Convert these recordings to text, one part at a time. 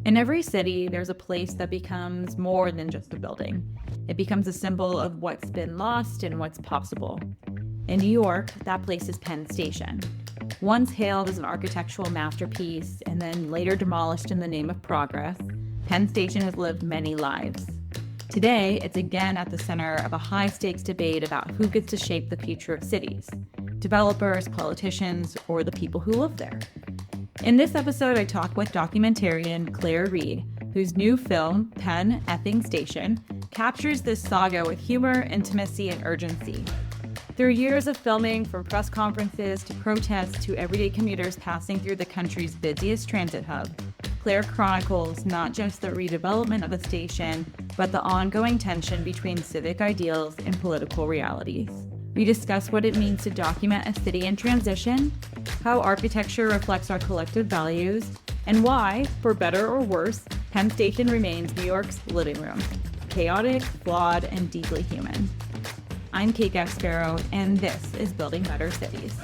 In every city, there's a place that becomes more than just a building. It becomes a symbol of what's been lost and what's possible. In New York, that place is Penn Station. Once hailed as an architectural masterpiece and then later demolished in the name of progress, Penn Station has lived many lives. Today, it's again at the center of a high-stakes debate about who gets to shape the future of cities: developers, politicians, or the people who live there. In this episode, I talk with documentarian Claire Reed, whose new film, Penn Effing Station, captures this saga with humor, intimacy, and urgency. Through years of filming, from press conferences to protests to everyday commuters passing through the country's busiest transit hub, Claire chronicles not just the redevelopment of the station, but the ongoing tension between civic ideals and political realities. We discuss what it means to document a city in transition, how architecture reflects our collective values, and why, for better or worse, Penn Station remains New York's living room: chaotic, flawed, and deeply human. I'm Kate Gasparo, and this is Building Better Cities.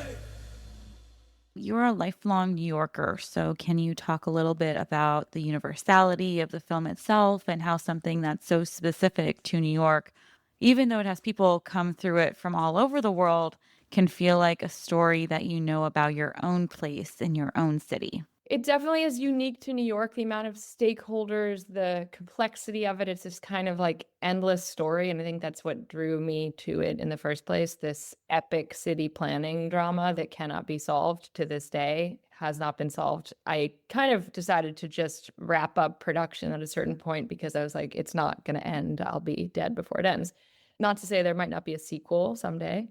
You're a lifelong New Yorker, so can you talk a little bit about the universality of the film itself and how something that's so specific to New York, even though it has people come through it from all over the world, can feel like a story that you know about your own place in your own city? It definitely is unique to New York, the amount of stakeholders, the complexity of it. It's this kind of like endless story. And I think that's what drew me to it in the first place. This epic city planning drama that cannot be solved to this day, has not been solved. I kind of decided to just wrap up production at a certain point because I was like, it's not going to end. I'll be dead before it ends. Not to say there might not be a sequel someday.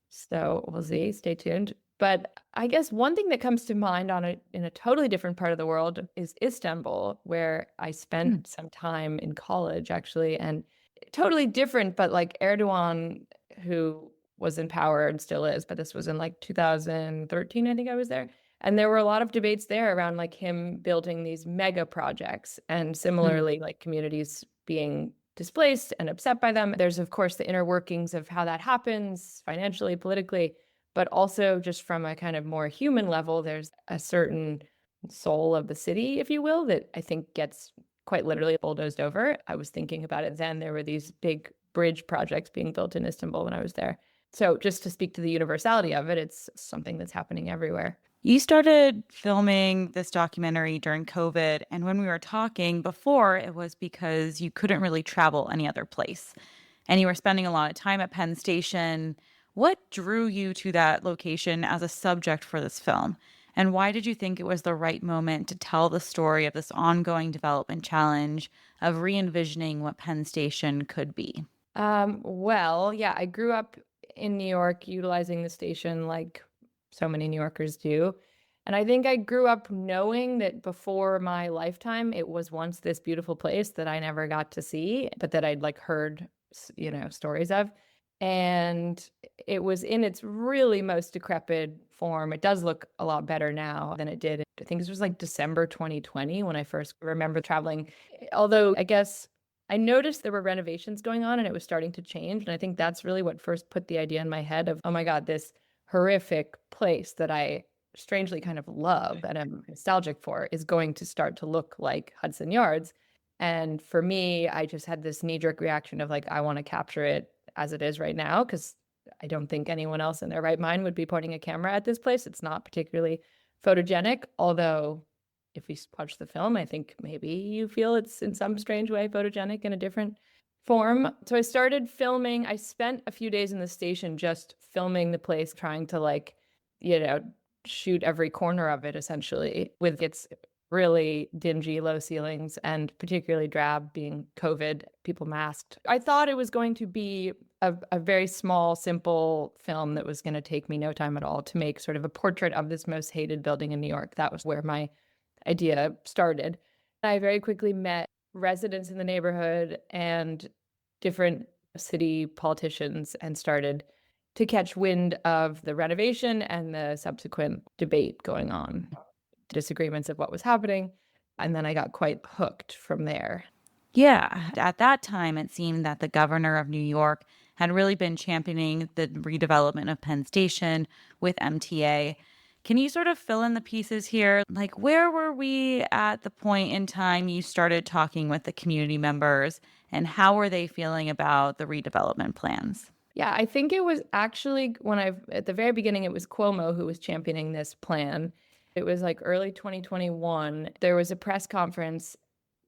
So we'll see. Stay tuned. But I guess one thing that comes to mind in a totally different part of the world is Istanbul, where I spent some time in college, actually, and totally different. But like Erdogan, who was in power and still is, but this was in like 2013, I think I was there. And there were a lot of debates there around like him building these mega projects, and similarly like communities being displaced and upset by them. There's, of course, the inner workings of how that happens financially, politically, but also just from a kind of more human level. There's a certain soul of the city, if you will, that I think gets quite literally bulldozed over. I was thinking about it then. There were these big bridge projects being built in Istanbul when I was there. So just to speak to the universality of it, it's something that's happening everywhere. You started filming this documentary during COVID, and when we were talking before, it was because you couldn't really travel any other place. And you were spending a lot of time at Penn Station. What drew you to that location as a subject for this film? And why did you think it was the right moment to tell the story of this ongoing development challenge of re-envisioning what Penn Station could be? Yeah, I grew up in New York utilizing the station like so many New Yorkers do. And I think I grew up knowing that before my lifetime, it was once this beautiful place that I never got to see, but that I'd like heard, stories of. And it was in its really most decrepit form. It does look a lot better now than it did. I think this was like December 2020 when I first remember traveling. Although I guess I noticed there were renovations going on and it was starting to change. And I think that's really what first put the idea in my head of, oh my God, this horrific place that I strangely kind of love and I'm nostalgic for is going to start to look like Hudson Yards. And for me, I just had this knee-jerk reaction of like, I want to capture it as it is right now, because I don't think anyone else in their right mind would be pointing a camera at this place. It's not particularly photogenic, although if you watch the film, I think maybe you feel it's in some strange way photogenic in a different form. So I started filming. I spent a few days in the station just filming the place, trying to shoot every corner of it essentially, with its really dingy low ceilings and particularly drab being COVID, people masked. I thought it was going to be a very small, simple film that was going to take me no time at all to make sort of a portrait of this most hated building in New York. That was where my idea started. I very quickly met residents in the neighborhood and different city politicians and started to catch wind of the renovation and the subsequent debate going on, disagreements of what was happening. And then I got quite hooked from there. Yeah, at that time, it seemed that the governor of New York had really been championing the redevelopment of Penn Station with MTA. Can you sort of fill in the pieces here? Like, where were we at the point in time you started talking with the community members, and how were they feeling about the redevelopment plans? Yeah, I think it was actually at the very beginning, it was Cuomo who was championing this plan. It was like early 2021. There was a press conference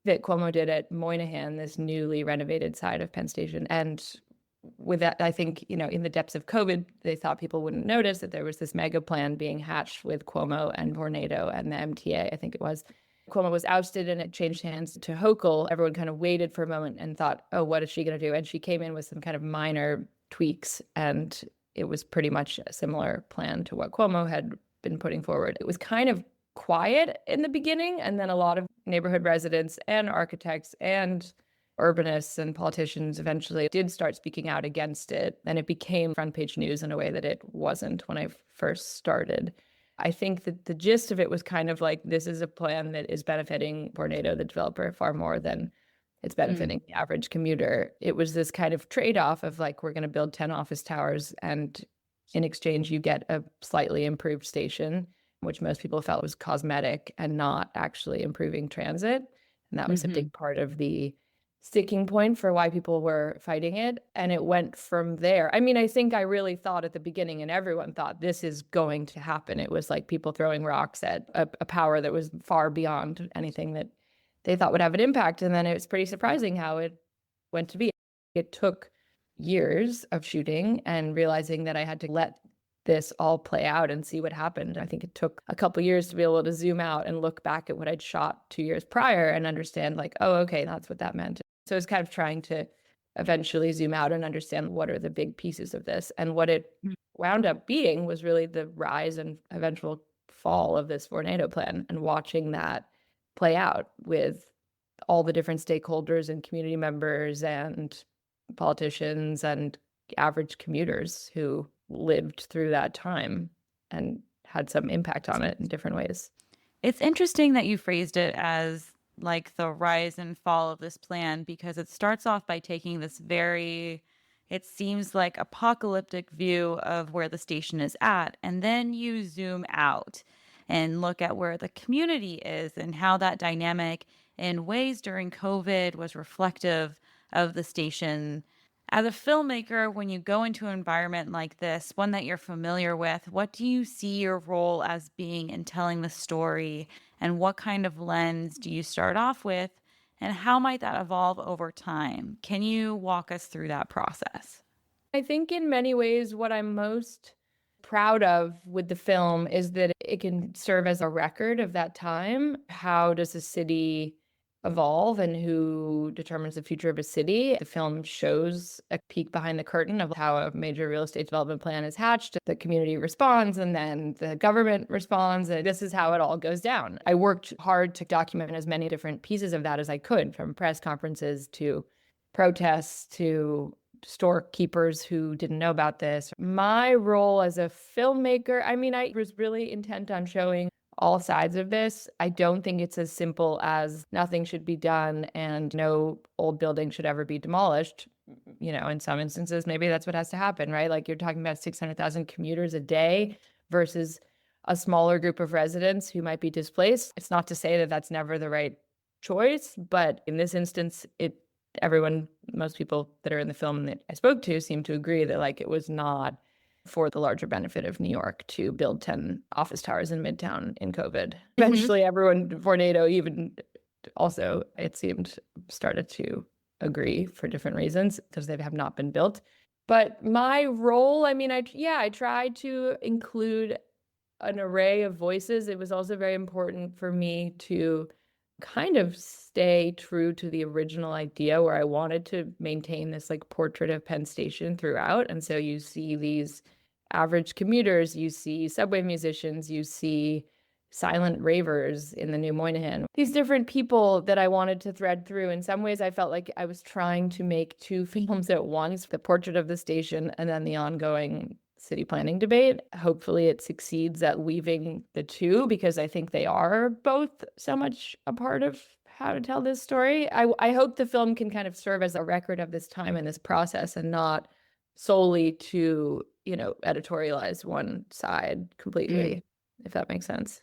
that Cuomo did at Moynihan, this newly renovated side of Penn Station. And with that, I think, in the depths of COVID, they thought people wouldn't notice that there was this mega plan being hatched with Cuomo and Vornado and the MTA, I think it was. Cuomo was ousted and it changed hands to Hochul. Everyone kind of waited for a moment and thought, oh, what is she going to do? And she came in with some kind of minor tweaks, and it was pretty much a similar plan to what Cuomo had been putting forward. It was kind of quiet in the beginning, and then a lot of neighborhood residents and architects and urbanists and politicians eventually did start speaking out against it, and it became front page news in a way that it wasn't when I first started. I think that the gist of it was kind of like, this is a plan that is benefiting Vornado, the developer, far more than it's benefiting the average commuter. It was this kind of trade-off of like, we're going to build 10 office towers, and in exchange, you get a slightly improved station, which most people felt was cosmetic and not actually improving transit. And that was a big part of the sticking point for why people were fighting it. And it went from there. I mean, I think I really thought at the beginning, and everyone thought this is going to happen. It was like people throwing rocks at a power that was far beyond anything that they thought would have an impact. And then it was pretty surprising how it went to be. It took years of shooting and realizing that I had to let this all play out and see what happened. I think it took a couple years to be able to zoom out and look back at what I'd shot 2 years prior and understand like, oh, okay, that's what that meant. So it's kind of trying to eventually zoom out and understand what are the big pieces of this. And what it wound up being was really the rise and eventual fall of this Vornado plan, and watching that play out with all the different stakeholders and community members and politicians and average commuters who lived through that time and had some impact on it in different ways. It's interesting that you phrased it as like the rise and fall of this plan, because it starts off by taking this very, it seems like apocalyptic view of where the station is at. And then you zoom out and look at where the community is and how that dynamic in ways during COVID was reflective of the station. As a filmmaker, when you go into an environment like this, one that you're familiar with, what do you see your role as being in telling the story? And what kind of lens do you start off with? And how might that evolve over time? Can you walk us through that process? I think in many ways, what I'm most proud of with the film is that it can serve as a record of that time. How does a city evolve, and who determines the future of a city? The film shows a peek behind the curtain of how a major real estate development plan is hatched. The community responds, and then the government responds, and this is how it all goes down. I worked hard to document as many different pieces of that as I could, from press conferences to protests to storekeepers who didn't know about this. My role as a filmmaker, I mean, I was really intent on showing all sides of this. I don't think it's as simple as nothing should be done and no old building should ever be demolished. In some instances, maybe that's what has to happen, right? Like, you're talking about 600,000 commuters a day versus a smaller group of residents who might be displaced. It's not to say that that's never the right choice, but in this instance, most people that are in the film that I spoke to seem to agree that like it was not for the larger benefit of New York to build 10 office towers in Midtown in COVID. Eventually, everyone, Vornado even also, it seemed, started to agree for different reasons because they have not been built. But my role, I mean, I tried to include an array of voices. It was also very important for me to kind of stay true to the original idea, where I wanted to maintain this like portrait of Penn Station throughout. And so you see these average commuters, you see subway musicians, you see silent ravers in the new Moynihan. These different people that I wanted to thread through. In some ways, I felt like I was trying to make two films at once, the portrait of the station and then the ongoing city planning debate. Hopefully it succeeds at weaving the two, because I think they are both so much a part of how to tell this story. I hope the film can kind of serve as a record of this time and this process, and not solely to, editorialize one side completely. if that makes sense.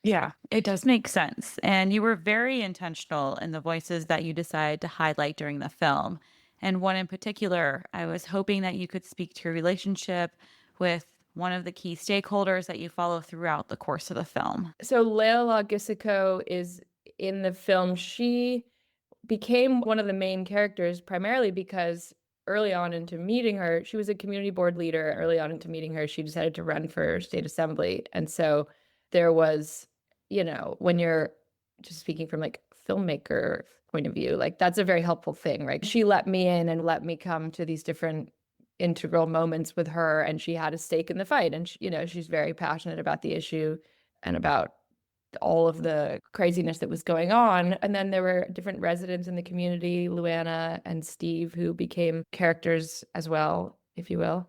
Yeah, it does make sense. And you were very intentional in the voices that you decided to highlight during the film. And one in particular, I was hoping that you could speak to your relationship with one of the key stakeholders that you follow throughout the course of the film. So Leila Gisiko is in the film. She became one of the main characters primarily because early on into meeting her, she was a community board leader. Early on into meeting her, she decided to run for state assembly. And so there was, when you're just speaking from like filmmaker point of view, like that's a very helpful thing, right? She let me in and let me come to these different integral moments with her, and she had a stake in the fight. And she's very passionate about the issue and about all of the craziness that was going on. And then there were different residents in the community, Luana and Steve, who became characters as well, if you will.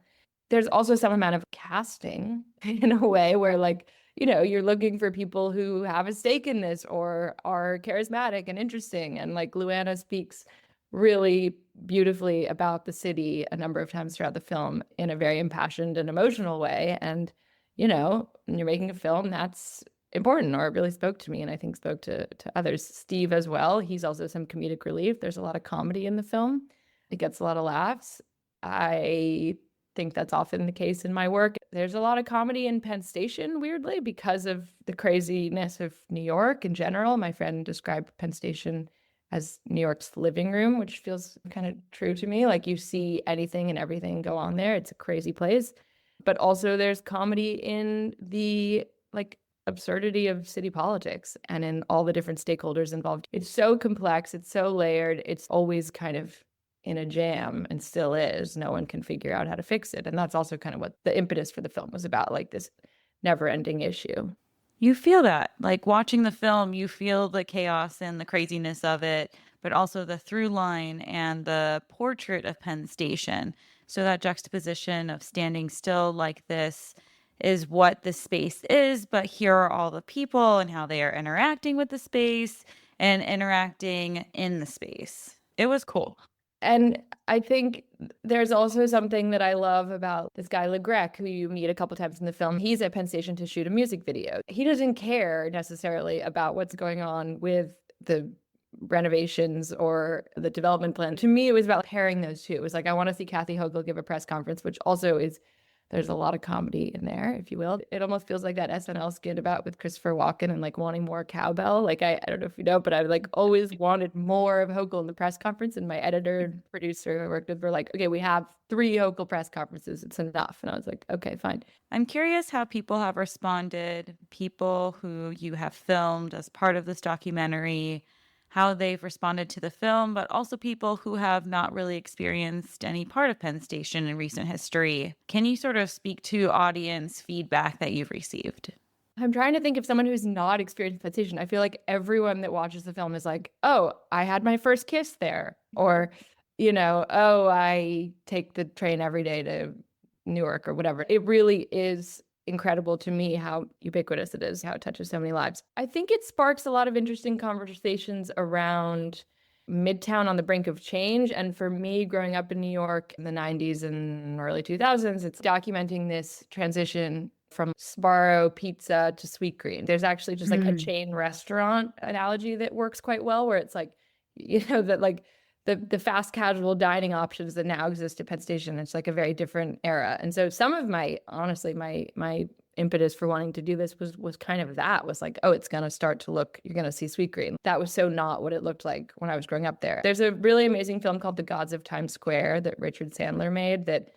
There's also some amount of casting in a way where, like, you're looking for people who have a stake in this or are charismatic and interesting. And like Luana speaks really beautifully about the city a number of times throughout the film in a very impassioned and emotional way. And, when you're making a film, that's important, or it really spoke to me, and I think spoke to others. Steve as well. He's also some comedic relief. There's a lot of comedy in the film. It gets a lot of laughs. I think that's often the case in my work. There's a lot of comedy in Penn Station, weirdly, because of the craziness of New York in general. My friend described Penn Station as New York's living room, which feels kind of true to me. Like, you see anything and everything go on there. It's a crazy place. But also there's comedy in the like absurdity of city politics and in all the different stakeholders involved. It's so complex, it's so layered, it's always kind of in a jam, and still is. No one can figure out how to fix it. And that's also kind of what the impetus for the film was about, like this never-ending issue. You feel that, like watching the film, you feel the chaos and the craziness of it, but also the through line and the portrait of Penn Station. So that juxtaposition of standing still like this is what the space is, but here are all the people and how they are interacting with the space and interacting in the space. It was cool. And I think there's also something that I love about this guy, LeGrec, who you meet a couple times in the film. He's at Penn Station to shoot a music video. He doesn't care necessarily about what's going on with the renovations or the development plan. To me, it was about pairing those two. It was like, I want to see Kathy Hochul give a press conference, which also is, there's a lot of comedy in there, if you will. It almost feels like that SNL skit about with Christopher Walken and like wanting more cowbell. Like, I don't know if you know, but I like always wanted more of Hochul in the press conference. And my editor and producer I worked with were like, okay, we have 3 Hochul press conferences. It's enough. And I was like, okay, fine. I'm curious how people have responded, people who you have filmed as part of this documentary, how they've responded to the film, but also people who have not really experienced any part of Penn Station in recent history. Can you sort of speak to audience feedback that you've received? I'm trying to think of someone who's not experienced Penn Station. I feel like everyone that watches the film is like, oh, I had my first kiss there. Or, oh, I take the train every day to Newark or whatever. It really is incredible to me how ubiquitous it is, how it touches so many lives. I think it sparks a lot of interesting conversations around Midtown on the brink of change. And for me, growing up in New York in the 90s and early 2000s, it's documenting this transition from Sbarro pizza to Sweetgreen. There's actually just like a chain restaurant analogy that works quite well, where it's like, that like the fast casual dining options that now exist at Penn Station, it's like a very different era. And so some of my, honestly, my impetus for wanting to do this was kind of that, was like, oh, it's going to start to look, you're going to see Sweetgreen. That was so not what it looked like when I was growing up there. There's a really amazing film called The Gods of Times Square that Richard Sandler made that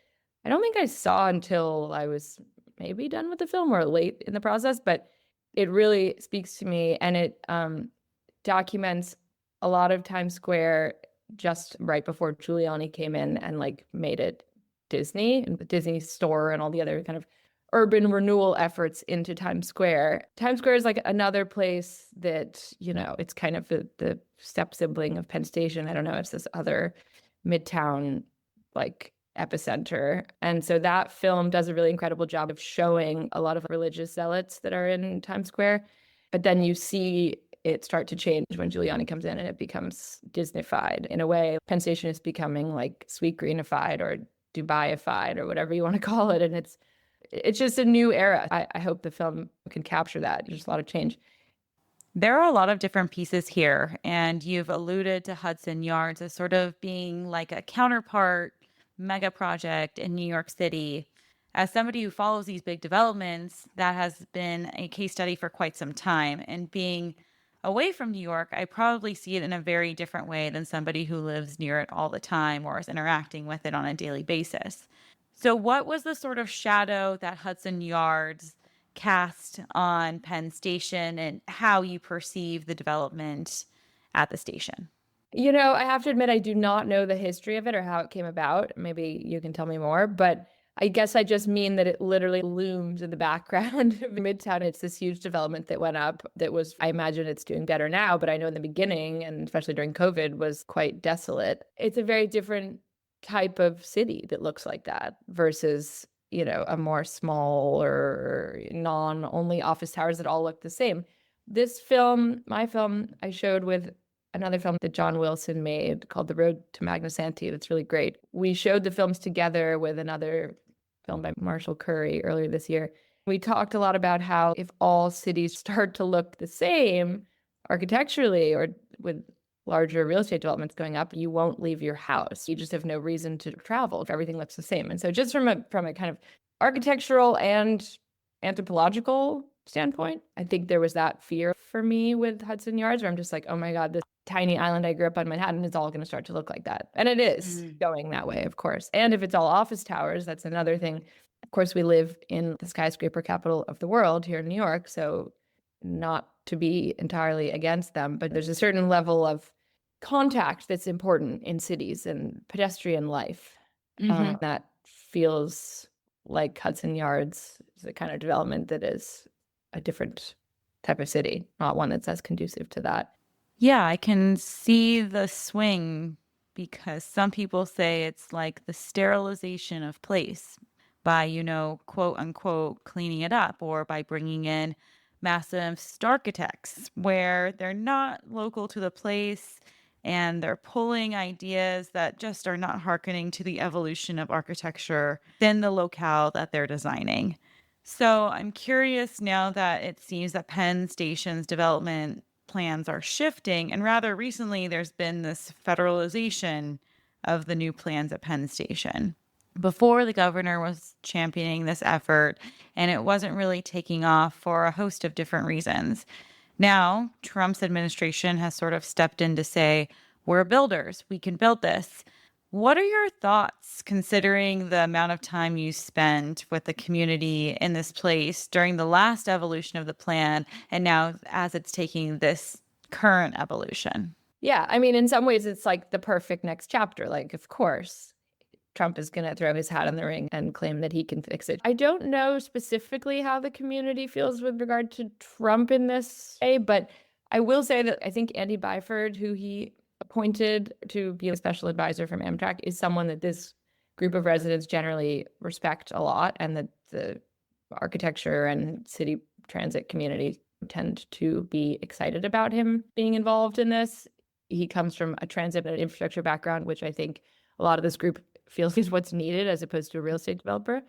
I don't think I saw until I was maybe done with the film or late in the process, but it really speaks to me, and it documents a lot of Times Square just right before Giuliani came in and like made it Disney, and the Disney store and all the other kind of urban renewal efforts into Times Square. Times Square is like another place that, it's kind of the step sibling of Penn Station. I don't know, it's this other Midtown like epicenter. And so that film does a really incredible job of showing a lot of religious zealots that are in Times Square. But then you see it start to change when Giuliani comes in and it becomes Disney-fied. In a way, Penn Station is becoming like Sweetgreenified or Dubai-ified or whatever you want to call it. And it's just a new era. I hope the film can capture that. There's a lot of change. There are a lot of different pieces here, and you've alluded to Hudson Yards as sort of being like a counterpart mega project in New York City. As somebody who follows these big developments, that has been a case study for quite some time. And being away from New York, I probably see it in a very different way than somebody who lives near it all the time or is interacting with it on a daily basis. So, what was the sort of shadow that Hudson Yards cast on Penn Station and how you perceive the development at the station? I have to admit, I do not know the history of it or how it came about. Maybe you can tell me more, but I guess I just mean that it literally looms in the background of Midtown. It's this huge development that went up that was, I imagine it's doing better now, but I know in the beginning, and especially during COVID, was quite desolate. It's a very different type of city that looks like that versus, a more small or only office towers that all look the same. This film, my film, I showed with another film that John Wilson made called The Road to Magnasanti. That's really great. We showed the films together with another film by Marshall Curry earlier this year. We talked a lot about how if all cities start to look the same architecturally or with larger real estate developments going up, you won't leave your house. You just have no reason to travel if everything looks the same. And so just from a kind of architectural and anthropological standpoint, I think there was that fear for me with Hudson Yards where I'm just like, oh my God, this tiny island I grew up on Manhattan is all going to start to look like that. And it is going that way, of course. And if it's all office towers, that's another thing. Of course, we live in the skyscraper capital of the world here in New York, so not to be entirely against them, but there's a certain level of contact that's important in cities and pedestrian life that feels like Hudson Yards is a kind of development that is a different type of city, not one that's as conducive to that. Yeah, I can see the swing because some people say it's like the sterilization of place by, quote unquote, cleaning it up or by bringing in massive architects where they're not local to the place and they're pulling ideas that just are not hearkening to the evolution of architecture within the locale that they're designing. So I'm curious now that it seems that Penn Station's development plans are shifting, and rather recently there's been this federalization of the new plans at Penn Station. Before, the governor was championing this effort, and it wasn't really taking off for a host of different reasons. Now, Trump's administration has sort of stepped in to say, we're builders, we can build this. What are your thoughts considering the amount of time you spent with the community in this place during the last evolution of the plan and now as it's taking this current evolution? Yeah, I mean, in some ways, it's like the perfect next chapter. Like, of course, Trump is going to throw his hat in the ring and claim that he can fix it. I don't know specifically how the community feels with regard to Trump in this way, but I will say that I think Andy Byford, who he appointed to be a special advisor from Amtrak, is someone that this group of residents generally respect a lot, and that the architecture and city transit community tend to be excited about him being involved in this. He comes from a transit and infrastructure background, which I think a lot of this group feels is what's needed as opposed to a real estate developer.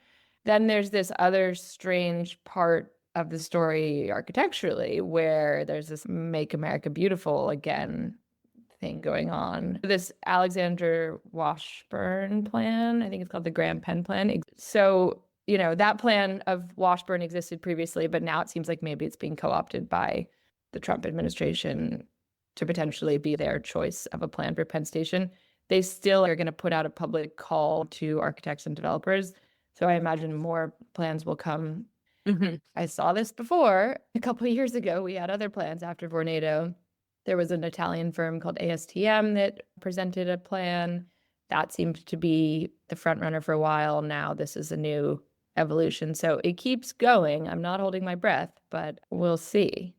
Then there's this other strange part of the story architecturally where there's this Make America Beautiful Again thing going on. This Alexander Washburn plan, I think it's called the Grand Penn plan. So, that plan of Washburn existed previously, but now it seems like maybe it's being co-opted by the Trump administration to potentially be their choice of a plan for Penn Station. They still are going to put out a public call to architects and developers. So I imagine more plans will come. I saw this before. A couple of years ago, we had other plans after Vornado. There was an Italian firm called ASTM that presented a plan. That seemed to be the front runner for a while. Now this is a new evolution. So it keeps going. I'm not holding my breath, but we'll see.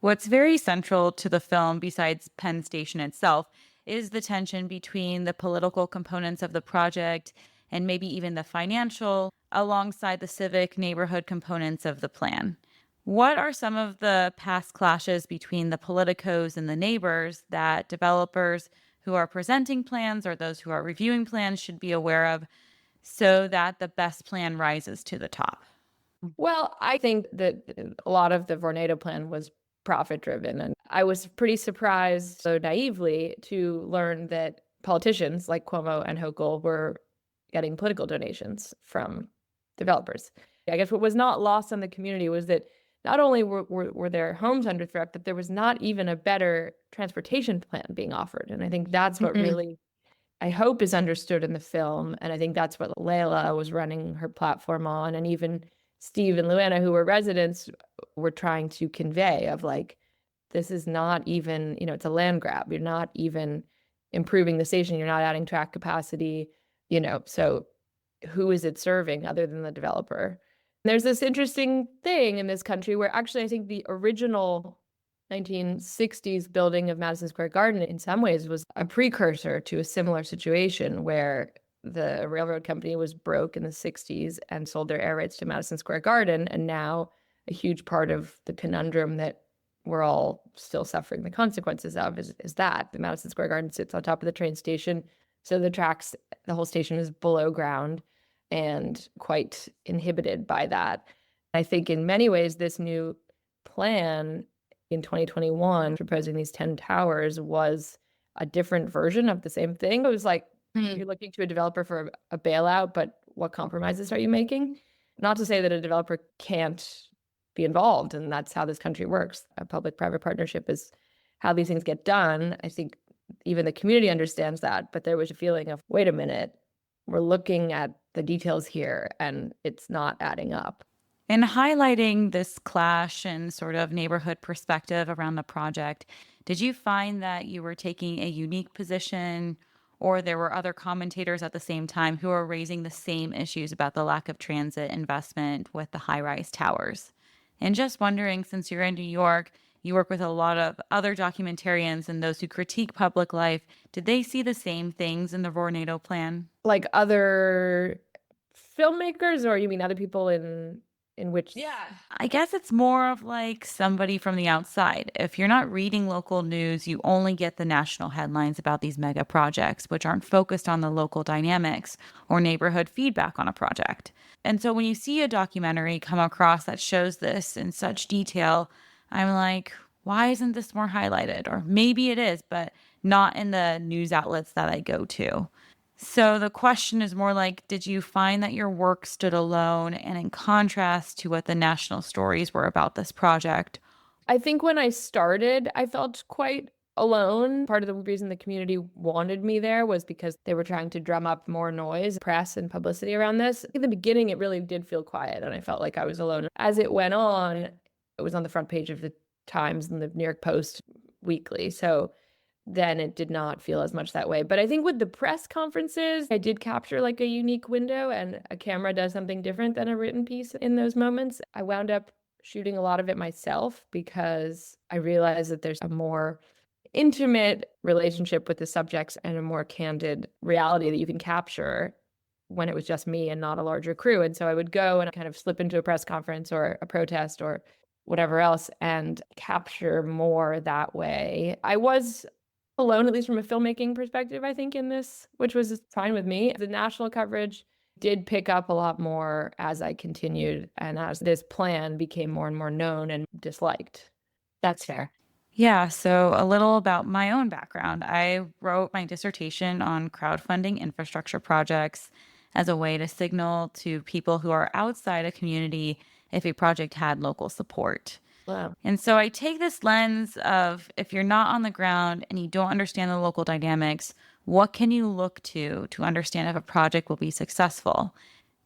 What's very central to the film, besides Penn Station itself, is the tension between the political components of the project and maybe even the financial, alongside the civic neighborhood components of the plan. What are some of the past clashes between the politicos and the neighbors that developers who are presenting plans or those who are reviewing plans should be aware of so that the best plan rises to the top? Well, I think that a lot of the Vornado plan was profit driven. And I was pretty surprised, so naively, to learn that politicians like Cuomo and Hochul were getting political donations from developers. I guess what was not lost on the community was that not only were their homes under threat, but there was not even a better transportation plan being offered. And I think that's what really, I hope, is understood in the film. And I think that's what Layla was running her platform on. And even Steve and Luana, who were residents, were trying to convey of like, this is not even, it's a land grab. You're not even improving the station. You're not adding track capacity, so who is it serving other than the developer? And there's this interesting thing in this country where actually I think the original 1960s building of Madison Square Garden in some ways was a precursor to a similar situation where the railroad company was broke in the 60s and sold their air rights to Madison Square Garden. And now a huge part of the conundrum that we're all still suffering the consequences of is that the Madison Square Garden sits on top of the train station. So the whole station is below ground and quite inhibited by that. I think in many ways, this new plan in 2021 proposing these 10 towers was a different version of the same thing. It was like, you're looking to a developer for a bailout, but what compromises are you making? Not to say that a developer can't be involved, and that's how this country works. A public-private partnership is how these things get done. I think even the community understands that, but there was a feeling of, wait a minute, we're looking at the details here and it's not adding up. In highlighting this clash and sort of neighborhood perspective around the project, did you find that you were taking a unique position, or there were other commentators at the same time who were raising the same issues about the lack of transit investment with the high-rise towers? And just wondering, since you're in New York, you work with a lot of other documentarians and those who critique public life. Did they see the same things in the Vornado plan? Like other filmmakers, or you mean other people in which? Yeah. I guess it's more of like somebody from the outside. If you're not reading local news, you only get the national headlines about these mega projects, which aren't focused on the local dynamics or neighborhood feedback on a project. And so when you see a documentary come across that shows this in such detail, I'm like, why isn't this more highlighted? Or maybe it is, but not in the news outlets that I go to. So the question is more like, did you find that your work stood alone and in contrast to what the national stories were about this project? I think when I started, I felt quite alone. Part of the reason the community wanted me there was because they were trying to drum up more noise, press, and publicity around this. In the beginning, it really did feel quiet, and I felt like I was alone. As it went on, it was on the front page of the Times and the New York Post weekly. So then it did not feel as much that way. But I think with the press conferences, I did capture like a unique window, and a camera does something different than a written piece in those moments. I wound up shooting a lot of it myself because I realized that there's a more intimate relationship with the subjects and a more candid reality that you can capture when it was just me and not a larger crew. And so I would go and kind of slip into a press conference or a protest or whatever else and capture more that way. I was alone, at least from a filmmaking perspective, I think, in this, which was fine with me. The national coverage did pick up a lot more as I continued and as this plan became more and more known and disliked. That's fair. Yeah, so a little about my own background. I wrote my dissertation on crowdfunding infrastructure projects as a way to signal to people who are outside a community if a project had local support. Wow. And so I take this lens of, if you're not on the ground and you don't understand the local dynamics, what can you look to understand if a project will be successful?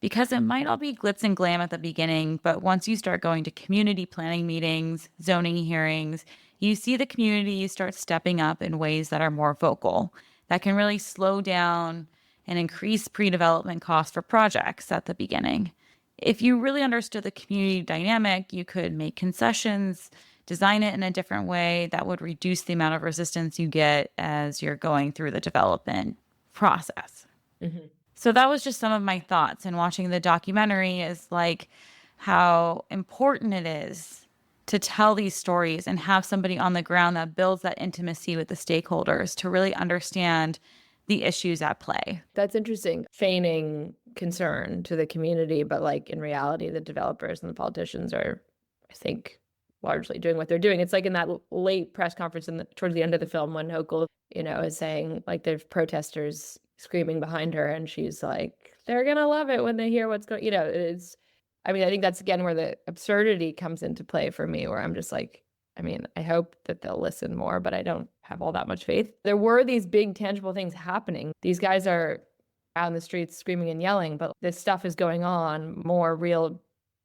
Because it might all be glitz and glam at the beginning, but once you start going to community planning meetings, zoning hearings, you see the community start stepping up in ways that are more vocal, that can really slow down and increase pre-development costs for projects at the beginning. If you really understood the community dynamic, you could make concessions, design it in a different way that would reduce the amount of resistance you get as you're going through the development process. Mm-hmm. So that was just some of my thoughts. And watching the documentary is like how important it is to tell these stories and have somebody on the ground that builds that intimacy with the stakeholders to really understand the issues at play. That's interesting. Feigning concern to the community, but like in reality, the developers and the politicians are, I think, largely doing what they're doing. It's like in that late press conference towards the end of the film when Hochul, is saying like there's protesters screaming behind her and she's like, they're going to love it when they hear what's going, I think that's again where the absurdity comes into play for me, where I'm just like, I hope that they'll listen more, but I don't have all that much faith. There were these big tangible things happening. These guys are out in the streets screaming and yelling, but this stuff is going on, more real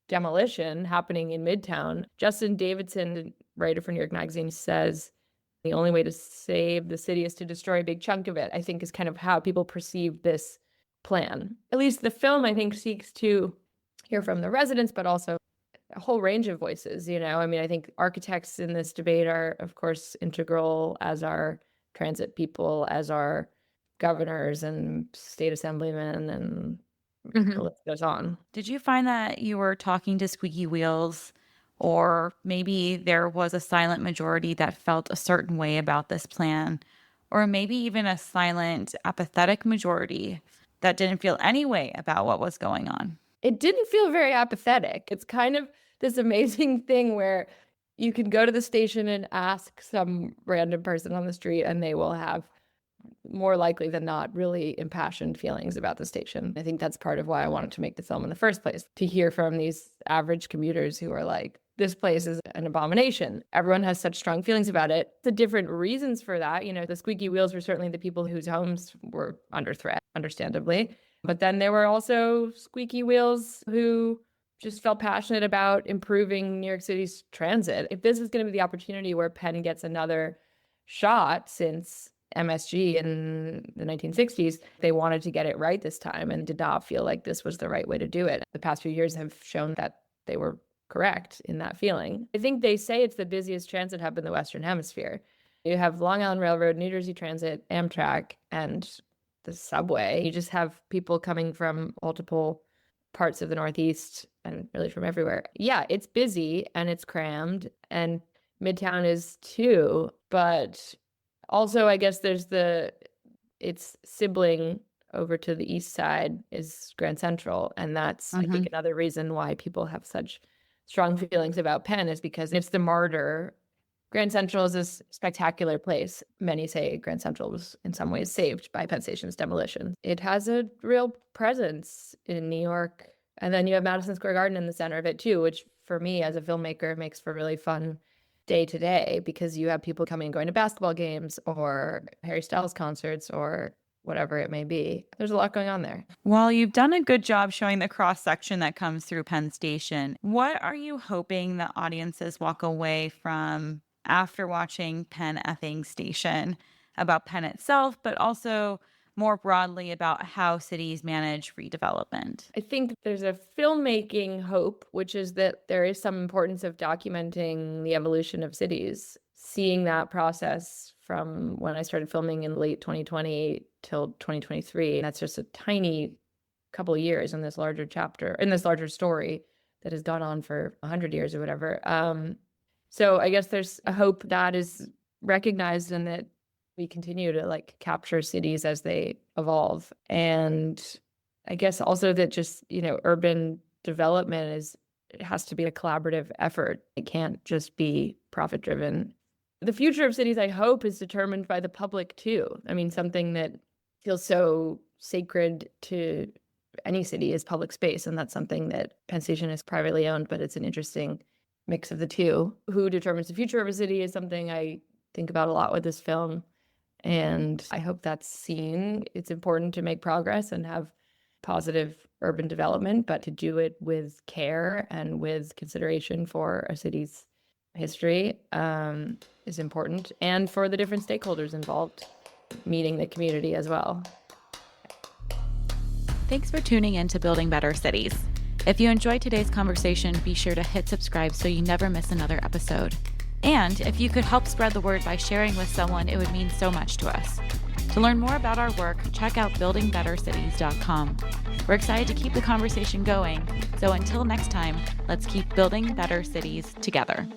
demolition happening in Midtown. Justin Davidson, writer for New York Magazine, says the only way to save the city is to destroy a big chunk of it, I think is kind of how people perceive this plan. At least the film, I think, seeks to hear from the residents, but also a whole range of voices, I think architects in this debate are, of course, integral, as are transit people, as are governors and state assemblymen, and the list goes on. Did you find that you were talking to squeaky wheels, or maybe there was a silent majority that felt a certain way about this plan, or maybe even a silent, apathetic majority that didn't feel any way about what was going on? It didn't feel very apathetic. It's kind of this amazing thing where you can go to the station and ask some random person on the street and they will have, more likely than not, really impassioned feelings about the station. I think that's part of why I wanted to make the film in the first place, to hear from these average commuters who are like, this place is an abomination. Everyone has such strong feelings about it. The different reasons for that, the squeaky wheels were certainly the people whose homes were under threat, understandably. But then there were also squeaky wheels who just felt passionate about improving New York City's transit. If this is going to be the opportunity where Penn gets another shot since MSG in the 1960s, they wanted to get it right this time and did not feel like this was the right way to do it. The past few years have shown that they were correct in that feeling. I think they say it's the busiest transit hub in the Western Hemisphere. You have Long Island Railroad, New Jersey Transit, Amtrak, and the subway. You just have people coming from multiple parts of the Northeast and really from everywhere. Yeah, it's busy and it's crammed, and Midtown is too, but also I guess there's its sibling over to the east side is Grand Central, and that's I think another reason why people have such strong feelings about Penn, is because it's the martyr. Grand Central is this spectacular place. Many say Grand Central was in some ways saved by Penn Station's demolition. It has a real presence in New York. And then you have Madison Square Garden in the center of it too, which for me as a filmmaker makes for really fun day to day, because you have people coming and going to basketball games or Harry Styles concerts or whatever it may be. There's a lot going on there. Well, you've done a good job showing the cross-section that comes through Penn Station. What are you hoping the audiences walk away from after watching Penn effing Station about Penn itself, but also more broadly about how cities manage redevelopment? I think there's a filmmaking hope, which is that there is some importance of documenting the evolution of cities, seeing that process from when I started filming in late 2020 till 2023. That's just a tiny couple of years in this larger chapter, in this larger story that has gone on for 100 years or whatever. So I guess there's a hope that is recognized and that we continue to capture cities as they evolve. And I guess also that just, urban development it has to be a collaborative effort. It can't just be profit driven. The future of cities, I hope, is determined by the public too. Something that feels so sacred to any city is public space. And that's something that Penn Station is privately owned, but it's an interesting mix of the two. Who determines the future of a city is something I think about a lot with this film. And I hope that's seen. It's important to make progress and have positive urban development, but to do it with care and with consideration for a city's history is important, and for the different stakeholders involved, meeting the community as well. Thanks for tuning in to Building Better Cities. If you enjoyed today's conversation, be sure to hit subscribe so you never miss another episode. And if you could help spread the word by sharing with someone, it would mean so much to us. To learn more about our work, check out buildingbettercities.com. We're excited to keep the conversation going. So until next time, let's keep building better cities together.